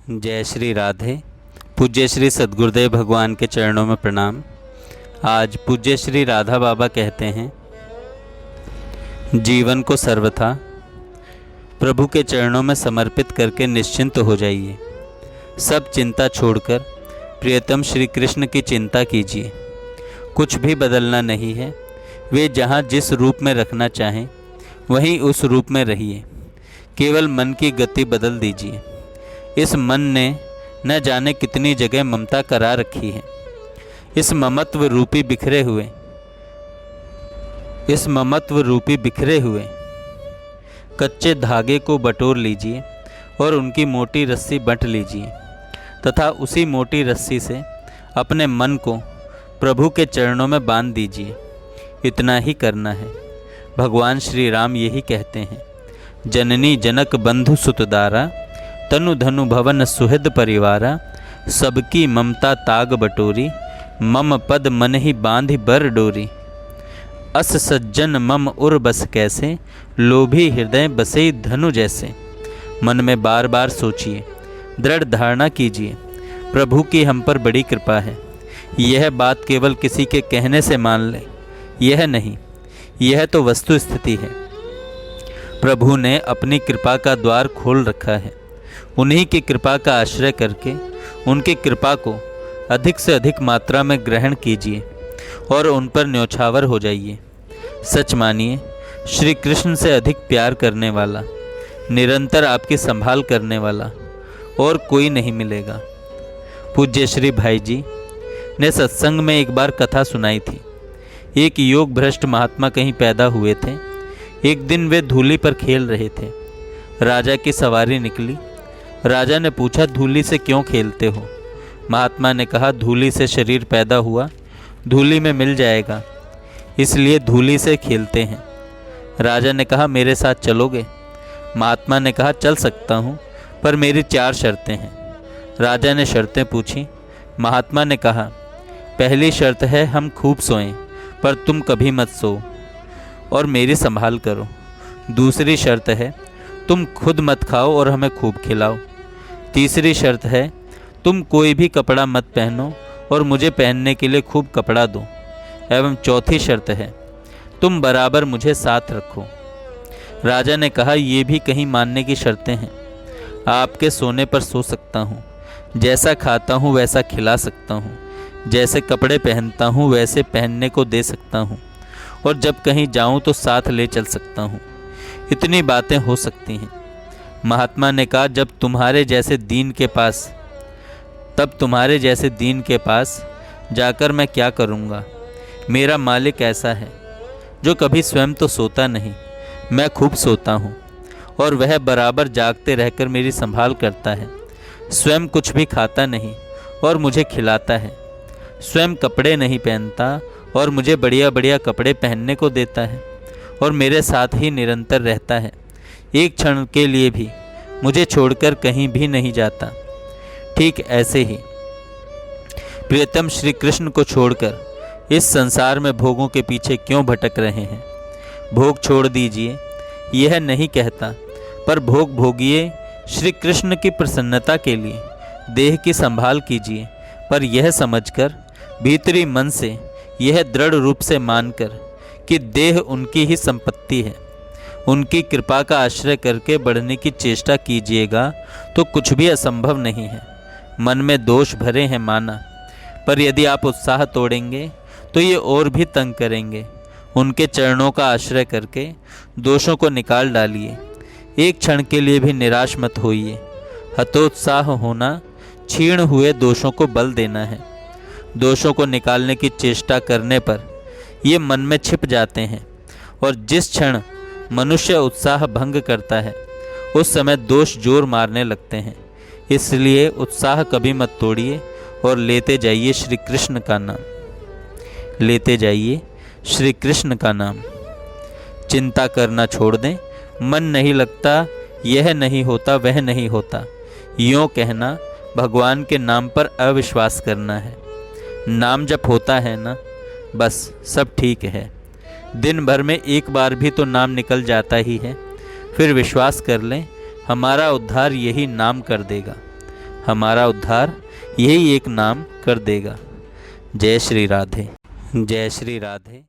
जय श्री राधे। पूज्य श्री सद्गुरुदेव भगवान के चरणों में प्रणाम। आज पूज्य श्री राधा बाबा कहते हैं, जीवन को सर्वथा प्रभु के चरणों में समर्पित करके निश्चिंत हो जाइए। सब चिंता छोड़कर प्रियतम श्री कृष्ण की चिंता कीजिए। कुछ भी बदलना नहीं है। वे जहाँ जिस रूप में रखना चाहें वहीं उस रूप में रहिए। केवल मन की गति बदल दीजिए। इस मन ने न जाने कितनी जगह ममता करा रखी है। इस ममत्व रूपी बिखरे हुए कच्चे धागे को बटोर लीजिए और उनकी मोटी रस्सी बंट लीजिए तथा उसी मोटी रस्सी से अपने मन को प्रभु के चरणों में बांध दीजिए। इतना ही करना है। भगवान श्री राम यही कहते हैं, जननी जनक बंधु सुतदारा, तनु धनु भवन सुहृद परिवारा, सबकी ममता ताग बटोरी, मम पद मन ही बांधि बर डोरी। अस सज्जन मम उर बस कैसे, लोभी हृदय बसे धनु जैसे। मन में बार बार सोचिए, दृढ़ धारणा कीजिए, प्रभु की हम पर बड़ी कृपा है। यह बात केवल किसी के कहने से मान ले, यह नहीं, यह तो वस्तु स्थिति है। प्रभु ने अपनी कृपा का द्वार खोल रखा है। उन्हीं की कृपा का आश्रय करके उनकी कृपा को अधिक से अधिक मात्रा में ग्रहण कीजिए और उन पर न्योछावर हो जाइए। सच मानिए, श्री कृष्ण से अधिक प्यार करने वाला, निरंतर आपकी संभाल करने वाला और कोई नहीं मिलेगा। पूज्य श्री भाई जी ने सत्संग में एक बार कथा सुनाई थी। एक योग भ्रष्ट महात्मा कहीं पैदा हुए थे। एक दिन वे धूली पर खेल रहे थे। राजा की सवारी निकली। राजा ने पूछा, धूली से क्यों खेलते हो? महात्मा ने कहा, धूली से शरीर पैदा हुआ, धूली में मिल जाएगा, इसलिए धूली से खेलते हैं। राजा ने कहा, मेरे साथ चलोगे? महात्मा ने कहा, चल सकता हूँ, पर मेरी 4 शर्तें हैं। राजा ने शर्तें पूछी। महात्मा ने कहा, पहली शर्त है हम खूब सोएं, पर तुम कभी मत सो और मेरी संभाल करो। दूसरी शर्त है तुम खुद मत खाओ और हमें खूब खिलाओ। तीसरी शर्त है तुम कोई भी कपड़ा मत पहनो और मुझे पहनने के लिए खूब कपड़ा दो। एवं चौथी शर्त है तुम बराबर मुझे साथ रखो। राजा ने कहा, ये भी कहीं मानने की शर्तें हैं। आपके सोने पर सो सकता हूँ, जैसा खाता हूँ वैसा खिला सकता हूँ, जैसे कपड़े पहनता हूँ वैसे पहनने को दे सकता हूँ, और जब कहीं जाऊँ तो साथ ले चल सकता हूँ। इतनी बातें हो सकती हैं। महात्मा ने कहा, तब तुम्हारे जैसे दीन के पास जाकर मैं क्या करूँगा? मेरा मालिक ऐसा है जो कभी स्वयं तो सोता नहीं, मैं खूब सोता हूँ और वह बराबर जागते रहकर मेरी संभाल करता है। स्वयं कुछ भी खाता नहीं और मुझे खिलाता है। स्वयं कपड़े नहीं पहनता और मुझे बढ़िया बढ़िया कपड़े पहनने को देता है और मेरे साथ ही निरंतर रहता है। एक क्षण के लिए भी मुझे छोड़कर कहीं भी नहीं जाता। ठीक ऐसे ही प्रियतम श्री कृष्ण को छोड़कर इस संसार में भोगों के पीछे क्यों भटक रहे हैं? भोग छोड़ दीजिए, यह नहीं कहता, पर भोग भोगिए श्री कृष्ण की प्रसन्नता के लिए। देह की संभाल कीजिए, पर यह समझकर भीतरी मन से यह दृढ़ रूप से मानकर कि देह उनकी ही संपत्ति है। उनकी कृपा का आश्रय करके बढ़ने की चेष्टा कीजिएगा तो कुछ भी असंभव नहीं है। मन में दोष भरे हैं माना, पर यदि आप उत्साह तोड़ेंगे तो ये और भी तंग करेंगे। उनके चरणों का आश्रय करके दोषों को निकाल डालिए। एक क्षण के लिए भी निराश मत होइए। हतोत्साह होना क्षीण हुए दोषों को बल देना है। दोषों को निकालने की चेष्टा करने पर ये मन में छिप जाते हैं और जिस क्षण मनुष्य उत्साह भंग करता है उस समय दोष जोर मारने लगते हैं। इसलिए उत्साह कभी मत तोड़िए और लेते जाइए श्री कृष्ण का नाम। लेते जाइए श्री कृष्ण का नाम। चिंता करना छोड़ दें। मन नहीं लगता, यह नहीं होता, वह नहीं होता, यूँ कहना भगवान के नाम पर अविश्वास करना है। नाम जप होता है ना, बस सब ठीक है। दिन भर में एक बार भी तो नाम निकल जाता ही है। फिर विश्वास कर लें, हमारा उद्धार यही नाम कर देगा। हमारा उद्धार यही एक नाम कर देगा। जय श्री राधे। जय श्री राधे।